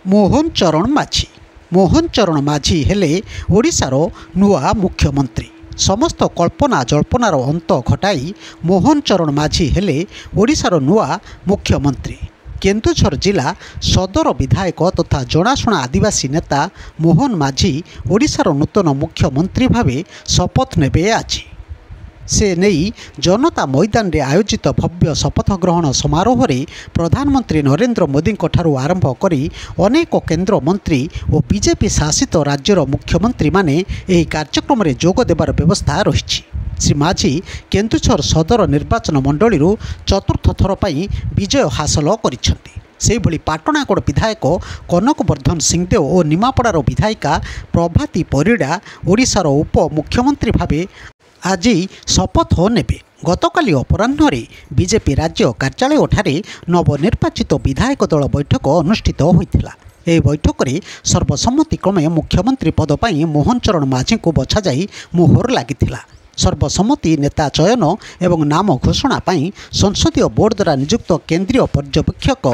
ମୋହନ ଚରଣ ମାଝୀ। ମୋହନ ଚରଣ ମାଝୀ ହେଲେ ଓଡ଼ିଶାର ନୂଆ ମୁଖ୍ୟମନ୍ତ୍ରୀ। ସମସ୍ତ କଳ୍ପନା ଜଳ୍ପନାର ଅନ୍ତ ଘଟାଇ ମୋହନ ଚରଣ ମାଝୀ ହେଲେ ଓଡ଼ିଶାର ନୂଆ ମୁଖ୍ୟମନ୍ତ୍ରୀ। କେନ୍ଦୁଝର ଜିଲ୍ଲା ସଦର ବିଧାୟକ ତଥା ଜଣାଶୁଣା ଆଦିବାସୀ ନେତା ମୋହନ ମାଝୀ ଓଡ଼ିଶାର ନୂତନ ମୁଖ୍ୟମନ୍ତ୍ରୀ ଭାବେ ଶପଥ ନେବେ ଆଜି। ସେ ନେଇ ଜନତା ମଇଦାନରେ ଆୟୋଜିତ ଭବ୍ୟ ଶପଥ ଗ୍ରହଣ ସମାରୋହରେ ପ୍ରଧାନମନ୍ତ୍ରୀ ନରେନ୍ଦ୍ର ମୋଦିଙ୍କଠାରୁ ଆରମ୍ଭ କରି ଅନେକ କେନ୍ଦ୍ରମନ୍ତ୍ରୀ ଓ ବିଜେପି ଶାସିତ ରାଜ୍ୟର ମୁଖ୍ୟମନ୍ତ୍ରୀମାନେ ଏହି କାର୍ଯ୍ୟକ୍ରମରେ ଯୋଗ ଦେବାର ବ୍ୟବସ୍ଥା ରହିଛି। ଶ୍ରୀ ମାଝୀ କେନ୍ଦୁଝର ସଦର ନିର୍ବାଚନ ମଣ୍ଡଳୀରୁ ଚତୁର୍ଥ ଥର ପାଇଁ ବିଜୟ ହାସଲ କରିଛନ୍ତି। ସେହିଭଳି ପାଟଣାଗଡ଼ ବିଧାୟକ କନକବର୍ଦ୍ଧନ ସିଂଦେଓ ଓ ନିମାପଡ଼ାର ବିଧାୟିକା ପ୍ରଭାତୀ ପରିଡ଼ା ଓଡ଼ିଶାର ଉପମୁଖ୍ୟମନ୍ତ୍ରୀ ଭାବେ ଆଜି ଶପଥ ନେବେ। ଗତକାଲି ଅପରାହ୍ନରେ ବିଜେପି ରାଜ୍ୟ କାର୍ଯ୍ୟାଳୟଠାରେ ନବନିର୍ବାଚିତ ବିଧାୟକ ଦଳ ବୈଠକ ଅନୁଷ୍ଠିତ ହୋଇଥିଲା। ଏହି ବୈଠକରେ ସର୍ବସମ୍ମତିକ୍ରମେ ମୁଖ୍ୟମନ୍ତ୍ରୀ ପଦ ପାଇଁ ମୋହନ ଚରଣ ମାଝୀଙ୍କୁ ବଛାଯାଇ ମୋହର ଲାଗିଥିଲା। ସର୍ବସମ୍ମତି ନେତା ଚୟନ ଏବଂ ନାମ ଘୋଷଣା ପାଇଁ ସଂସଦୀୟ ବୋର୍ଡ ଦ୍ୱାରା ନିଯୁକ୍ତ କେନ୍ଦ୍ରୀୟ ପର୍ଯ୍ୟବେକ୍ଷକ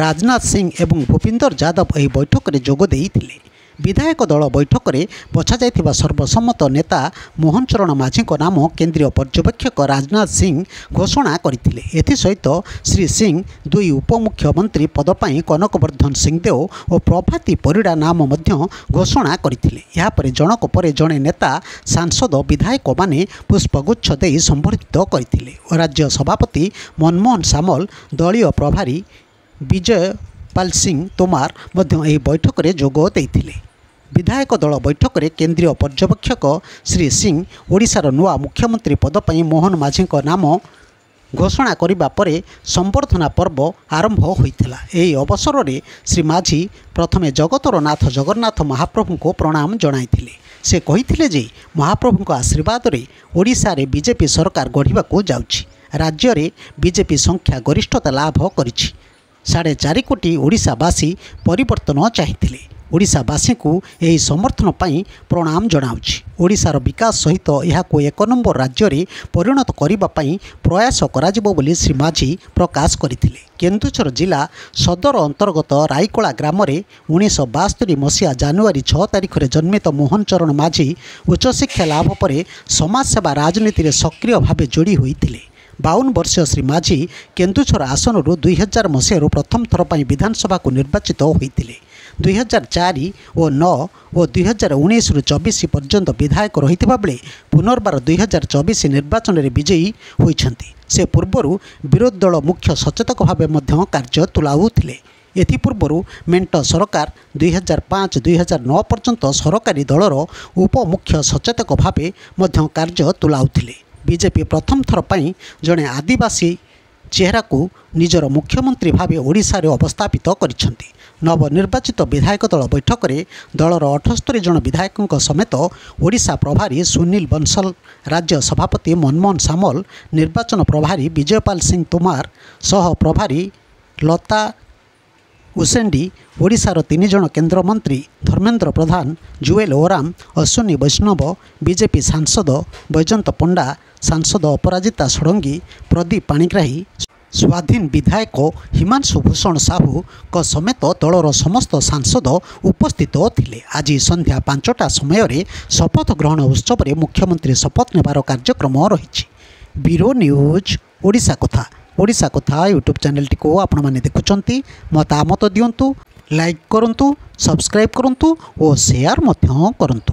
ରାଜନାଥ ସିଂ ଏବଂ ଭୂପିନ୍ଦର ଯାଦବ ଏହି ବୈଠକରେ ଯୋଗ ଦେଇଥିଲେ। ବିଧାୟକ ଦଳ ବୈଠକରେ ବଛାଯାଇଥିବା ସର୍ବସମ୍ମତ ନେତା ମୋହନ ଚରଣ ମାଝୀଙ୍କ ନାମ କେନ୍ଦ୍ରୀୟ ପର୍ଯ୍ୟବେକ୍ଷକ ରାଜନାଥ ସିଂ ଘୋଷଣା କରିଥିଲେ। ଏଥିସହିତ ଶ୍ରୀ ସିଂ ଦୁଇ ଉପମୁଖ୍ୟମନ୍ତ୍ରୀ ପଦ ପାଇଁ କନକବର୍ଦ୍ଧନ ସିଂଦେଓ ଓ ପ୍ରଭାତୀ ପରିଡ଼ା ନାମ ମଧ୍ୟ ଘୋଷଣା କରିଥିଲେ। ଏହାପରେ ଜଣକ ପରେ ଜଣେ ନେତା ସାଂସଦ ବିଧାୟକମାନେ ପୁଷ୍ପଗୁଚ୍ଛ ଦେଇ ସମ୍ବର୍ଦ୍ଧିତ କରିଥିଲେ ଓ ରାଜ୍ୟ ସଭାପତି ମନମୋହନ ସାମଲ, ଦଳୀୟ ପ୍ରଭାରୀ ବିଜୟ ପାଲ ସିଂ ତୋମାର ମଧ୍ୟ ଏହି ବୈଠକରେ ଯୋଗ ଦେଇଥିଲେ। ବିଧାୟକ ଦଳ ବୈଠକରେ କେନ୍ଦ୍ରୀୟ ପର୍ଯ୍ୟବେକ୍ଷକ ଶ୍ରୀ ସିଂ ଓଡ଼ିଶାର ନୂଆ ମୁଖ୍ୟମନ୍ତ୍ରୀ ପଦ ପାଇଁ ମୋହନ ମାଝୀଙ୍କ ନାମ ଘୋଷଣା କରିବା ପରେ ସମ୍ବର୍ଦ୍ଧନା ପର୍ବ ଆରମ୍ଭ ହୋଇଥିଲା। ଏହି ଅବସରରେ ଶ୍ରୀ ମାଝୀ ପ୍ରଥମେ ଜଗତର ନାଥ ଜଗନ୍ନାଥ ମହାପ୍ରଭୁଙ୍କୁ ପ୍ରଣାମ ଜଣାଇଥିଲେ। ସେ କହିଥିଲେ ଯେ ମହାପ୍ରଭୁଙ୍କ ଆଶୀର୍ବାଦରେ ଓଡ଼ିଶାରେ ବିଜେପି ସରକାର ଗଢ଼ିବାକୁ ଯାଉଛି। ରାଜ୍ୟରେ ବିଜେପି ସଂଖ୍ୟା ଗରିଷ୍ଠତା ଲାଭ କରିଛି। 4.5 କୋଟି ଓଡ଼ିଶାବାସୀ ପରିବର୍ତ୍ତନ ଚାହିଁଥିଲେ। ଓଡ଼ିଶାବାସୀଙ୍କୁ ଏହି ସମର୍ଥନ ପାଇଁ ପ୍ରଣାମ ଜଣାଉଛି। ଓଡ଼ିଶାର ବିକାଶ ସହିତ ଏହାକୁ 1 ନମ୍ବର ରାଜ୍ୟରେ ପରିଣତ କରିବା ପାଇଁ ପ୍ରୟାସ କରାଯିବ ବୋଲି ଶ୍ରୀ ମାଝୀ ପ୍ରକାଶ କରିଥିଲେ। କେନ୍ଦୁଝର ଜିଲ୍ଲା ସଦର ଅନ୍ତର୍ଗତ ରାଇକଳା ଗ୍ରାମରେ 1972 ମସିହା ଜାନୁଆରୀ 6 ତାରିଖରେ ଜନ୍ମିତ ମୋହନ ଚରଣ ମାଝୀ ଉଚ୍ଚଶିକ୍ଷା ଲାଭ ପରେ ସମାଜସେବା ରାଜନୀତିରେ ସକ୍ରିୟ ଭାବେ ଯୋଡ଼ି ହୋଇଥିଲେ। 52 ବର୍ଷୀୟ ଶ୍ରୀ ମାଝୀ କେନ୍ଦୁଝର ଆସନରୁ 2000 ମସିହାରୁ ପ୍ରଥମ ଥର ପାଇଁ ବିଧାନସଭାକୁ ନିର୍ବାଚିତ ହୋଇଥିଲେ। 2004 ଓ 9 ଓ 2019ରୁ 24 ପର୍ଯ୍ୟନ୍ତ ବିଧାୟକ ରହିଥିବା ବେଳେ ପୁନର୍ବାର 2024 ନିର୍ବାଚନରେ ବିଜୟୀ ହୋଇଛନ୍ତି। ସେ ପୂର୍ବରୁ ବିରୋଧୀ ଦଳ ମୁଖ୍ୟ ସଚେତକ ଭାବେ ମଧ୍ୟ କାର୍ଯ୍ୟ ତୁଲାଉଥିଲେ। ଏଥିପୂର୍ବରୁ ମେଣ୍ଟ ସରକାର 2005-2009 ପର୍ଯ୍ୟନ୍ତ ସରକାରୀ ଦଳର ଉପମୁଖ୍ୟ ସଚେତକ ଭାବେ ମଧ୍ୟ କାର୍ଯ୍ୟ ତୁଲାଉଥିଲେ। ବିଜେପି ପ୍ରଥମ ଥର ପାଇଁ ଜଣେ ଆଦିବାସୀ ଚେହେରାକୁ ନିଜର ମୁଖ୍ୟମନ୍ତ୍ରୀ ଭାବେ ଓଡ଼ିଶାରେ ଅବସ୍ଥାପିତ କରିଛନ୍ତି। ନବନିର୍ବାଚିତ ବିଧାୟକ ଦଳ ବୈଠକରେ ଦଳର 78 ଜଣ ବିଧାୟକଙ୍କ ସମେତ ଓଡ଼ିଶା ପ୍ରଭାରୀ ସୁନୀଲ ବଂଶଲ, ରାଜ୍ୟ ସଭାପତି ମନମୋହନ ସାମଲ, ନିର୍ବାଚନ ପ୍ରଭାରୀ ବିଜୟପାଲ ସିଂ ତୋମାର, ସହ ପ୍ରଭାରୀ ଲତା ଉସେଣ୍ଡି, ଓଡ଼ିଶାର 3 ଜଣ କେନ୍ଦ୍ରମନ୍ତ୍ରୀ ଧର୍ମେନ୍ଦ୍ର ପ୍ରଧାନ, ଜୁଏଲ ଓରାମ, ଅଶ୍ୱିନୀ ବୈଷ୍ଣବ, ବିଜେପି ସାଂସଦ ବୈଜୟନ୍ତ ପଣ୍ଡା, ସାଂସଦ ଅପରାଜିତା ଷଡ଼ଙ୍ଗୀ, ପ୍ରଦୀପ ପାଣିଗ୍ରାହୀ, ସ୍ୱାଧୀନ ବିଧାୟକ ହିମାଂଶୁ ଭୂଷଣ ସାହୁଙ୍କ ସମେତ ଦଳର ସମସ୍ତ ସାଂସଦ ଉପସ୍ଥିତ ଥିଲେ। ଆଜି ସନ୍ଧ୍ୟା 5ଟା ସମୟରେ ଶପଥ ଗ୍ରହଣ ଉତ୍ସବରେ ମୁଖ୍ୟମନ୍ତ୍ରୀ ଶପଥ ନେବାର କାର୍ଯ୍ୟକ୍ରମ ରହିଛି। ବ୍ୟୁରୋ ନ୍ୟୁଜ୍ ଓଡ଼ିଶା କଥା। ଓଡ଼ିଶା କଥା ୟୁଟ୍ୟୁବ୍ ଚ୍ୟାନେଲଟିକୁ ଆପଣମାନେ ଦେଖୁଛନ୍ତି। ମତାମତ ଦିଅନ୍ତୁ, ଲାଇକ୍ କରନ୍ତୁ, ସବସ୍କ୍ରାଇବ୍ କରନ୍ତୁ ଓ ସେୟାର ମଧ୍ୟ କରନ୍ତୁ।